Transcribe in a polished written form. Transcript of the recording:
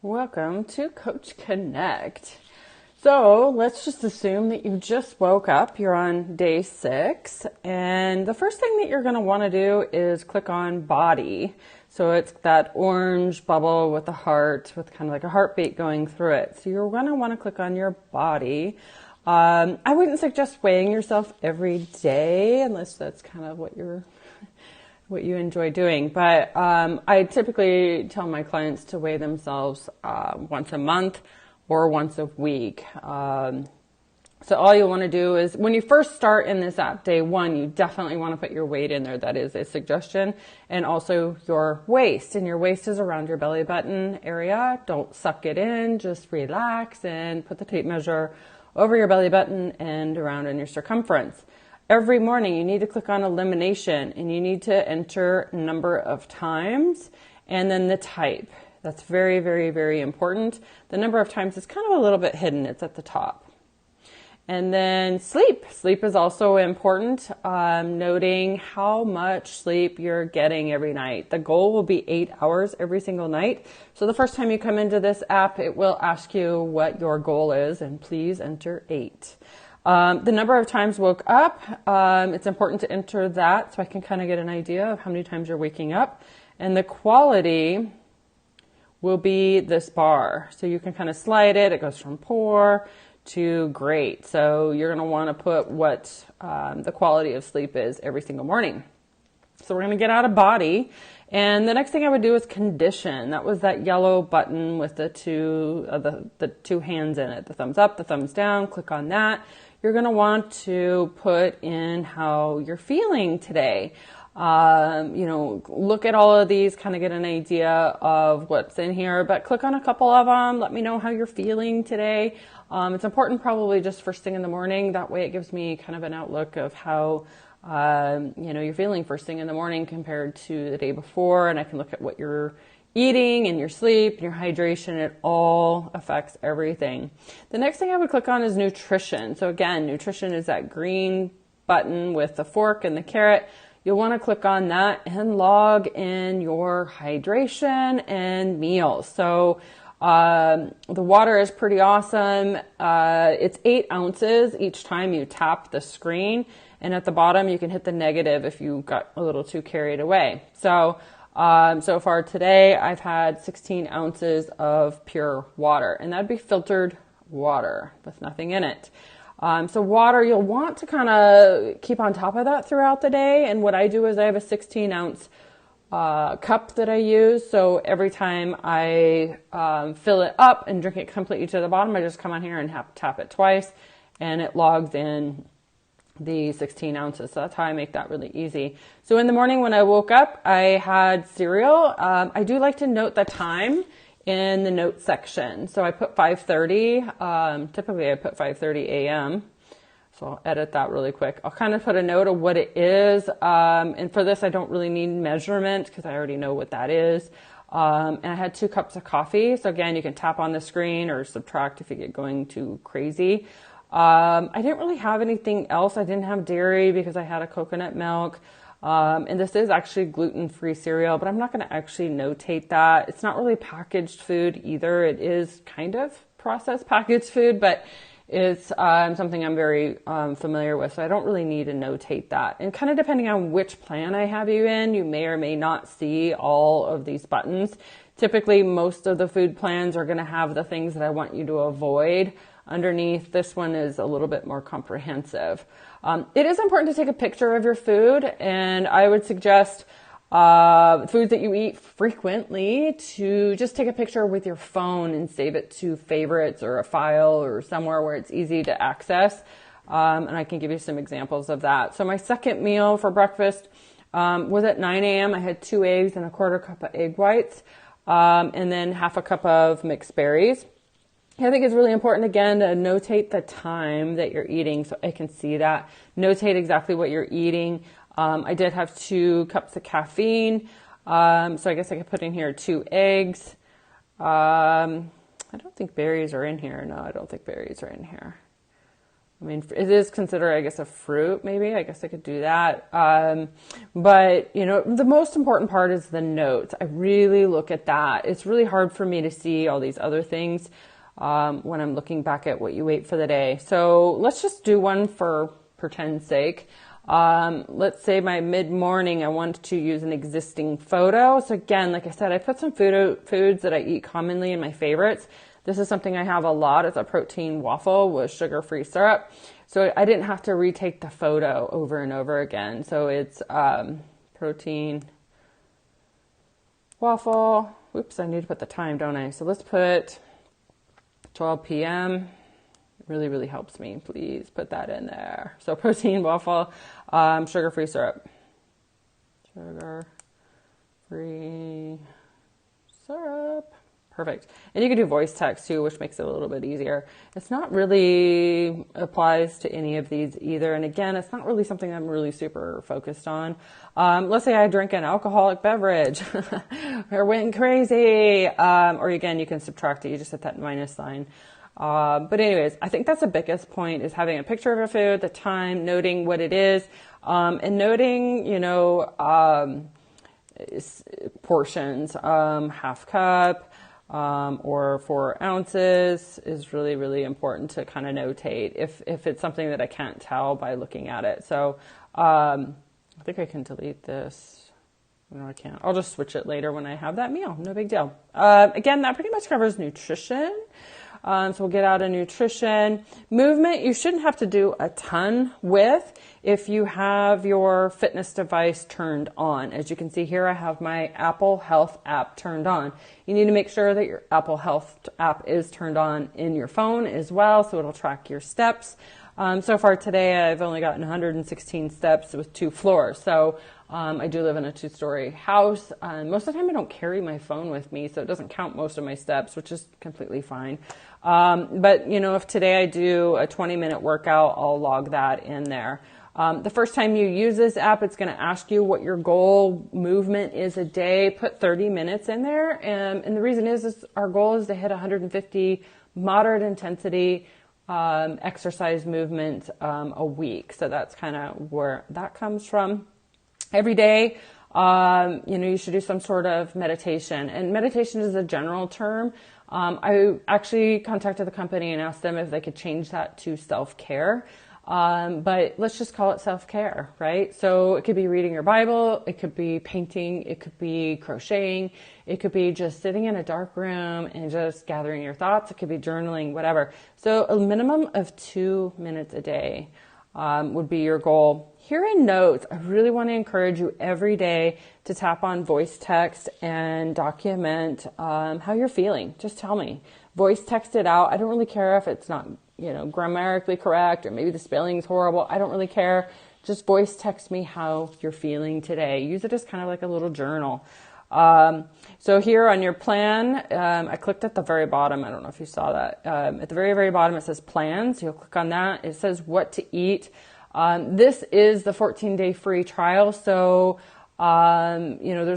Welcome to Coach Connect. So let's just assume that you just woke up. You're on day 6, and the first thing that you're going to want to do is click on body. So it's that orange bubble with a heart, with kind of like a heartbeat going through it. So you're going to want to click on your body. I wouldn't suggest weighing yourself every day unless that's kind of what you enjoy doing. But I typically tell my clients to weigh themselves once a month or once a week. So all you want to do is, when you first start in this app, day 1, you definitely want to put your weight in there. That is a suggestion. And also your waist. And your waist is around your belly button area. Don't suck it in. Just relax and put the tape measure over your belly button and around in your circumference. Every morning you need to click on Elimination, and you need to enter number of times and then the type. That's very, very, very important. The number of times is kind of a little bit hidden. It's at the top. And then sleep. Sleep is also important, noting how much sleep you're getting every night. The goal will be 8 hours every single night. So the first time you come into this app, it will ask you what your goal is, and please enter 8. The number of times woke up, it's important to enter that so I can kind of get an idea of how many times you're waking up. And the quality will be this bar. So you can kind of slide it. It goes from poor to great. So you're going to want to put what the quality of sleep is every single morning. So we're going to get out of body. And the next thing I would do is condition. That was that yellow button with the two hands in it, the thumbs up, the thumbs down. Click on that. You're going to want to put in how you're feeling today. Look at all of these, kind of get an idea of what's in here, but click on a couple of them. Let me know how you're feeling today. It's important probably just first thing in the morning. That way it gives me kind of an outlook of how, you're feeling first thing in the morning compared to the day before. And I can look at what you're eating and your sleep and your hydration. It all affects everything. The next thing I would click on is nutrition. So again, nutrition is that green button with the fork and the carrot. You'll want to click on that and log in your hydration and meals. So the water is pretty awesome. It's 8 ounces each time you tap the screen. And at the bottom, you can hit the negative if you got a little too carried away. So far today, I've had 16 ounces of pure water, and that'd be filtered water with nothing in it. So water, you'll want to kind of keep on top of that throughout the day. And what I do is I have a 16-ounce cup that I use. So every time I fill it up and drink it completely to the bottom, I just come on here and tap it twice, and it logs in the 16 ounces. So that's how I make that really easy. So in the morning when I woke up, I had cereal. I do like to note the time in the note section. So I put 5:30. Typically I put 5:30 a.m. So I'll edit that really quick. I'll kind of put a note of what it is. And for this, I don't really need measurement because I already know what that is. And I had 2 cups of coffee. So again, you can tap on the screen or subtract if you get going too crazy. I didn't really have anything else. I didn't have dairy because I had a coconut milk. And this is actually gluten-free cereal, but I'm not going to actually notate that. It's not really packaged food either. It is kind of processed packaged food, but it's something I'm very familiar with, so I don't really need to notate that. And kind of depending on which plan I have you in, you may or may not see all of these buttons. Typically, most of the food plans are going to have the things that I want you to avoid underneath. This one is a little bit more comprehensive. It is important to take a picture of your food, and I would suggest foods that you eat frequently to just take a picture with your phone and save it to favorites or a file or somewhere where it's easy to access. And I can give you some examples of that. So my second meal for breakfast was at 9 a.m. I had 2 eggs and a quarter cup of egg whites, and then half a cup of mixed berries. I think it's really important, again, to notate the time that you're eating so I can see that. Notate exactly what you're eating. I did have 2 cups of caffeine, so I guess I could put in here 2 eggs. I don't think berries are in here. No, I don't think berries are in here. I mean, it is considered, I guess, a fruit, maybe. I guess I could do that. But, you know, the most important part is the notes. I really look at that. It's really hard for me to see all these other things when I'm looking back at what you ate for the day. So let's just do one for pretend's sake. Let's say my mid-morning, I want to use an existing photo. So again, like I said, I put some foods that I eat commonly in my favorites. This is something I have a lot. It's a protein waffle with sugar-free syrup. So I didn't have to retake the photo over and over again. So it's protein waffle. Oops, I need to put the time, don't I? So let's put 12 p.m. Really, really helps me. Please put that in there. So protein waffle, sugar-free syrup. Sugar-free syrup. Perfect. And you can do voice text too, which makes it a little bit easier. It's not really applies to any of these either. And again, it's not really something I'm really super focused on. Let's say I drink an alcoholic beverage or went crazy. Or again, you can subtract it. You just hit that minus sign. But anyways, I think that's the biggest point is having a picture of a food, the time, noting what it is, and noting, you know, portions, half cup, or 4 ounces is really, really important to kind of notate if it's something that I can't tell by looking at it. So, I think I can delete this. No, I can't. I'll just switch it later when I have that meal. No big deal. Again, that pretty much covers nutrition. So we'll get out of nutrition. Movement, you shouldn't have to do a ton with if you have your fitness device turned on. As you can see here, I have my Apple Health app turned on. You need to make sure that your Apple Health app is turned on in your phone as well, so it'll track your steps. So far today, I've only gotten 116 steps with 2 floors. So I do live in a 2-story house. Most of the time, I don't carry my phone with me, so it doesn't count most of my steps, which is completely fine. But, you know, if today I do a 20-minute workout, I'll log that in there. The first time you use this app, it's going to ask you what your goal movement is a day. Put 30 minutes in there. And the reason is our goal is to hit 150 moderate intensity exercise movement a week. So that's kind of where that comes from. Every day, you know, you should do some sort of meditation. And meditation is a general term. I actually contacted the company and asked them if they could change that to self-care. But let's just call it self-care, right? So it could be reading your Bible, it could be painting, it could be crocheting, it could be just sitting in a dark room and just gathering your thoughts, it could be journaling, whatever. So a minimum of 2 minutes a day would be your goal. Here in notes, I really want to encourage you every day to tap on voice text and document how you're feeling. Just tell me. Voice text it out. I don't really care if it's not, you know, grammatically correct or maybe the spelling's horrible. I don't really care. Just voice text me how you're feeling today. Use it as kind of like a little journal. So here on your plan, I clicked at the very bottom. I don't know if you saw that. At the very, very bottom, it says plans. You'll click on that. It says what to eat. This is the 14-day free trial. So, you know, there's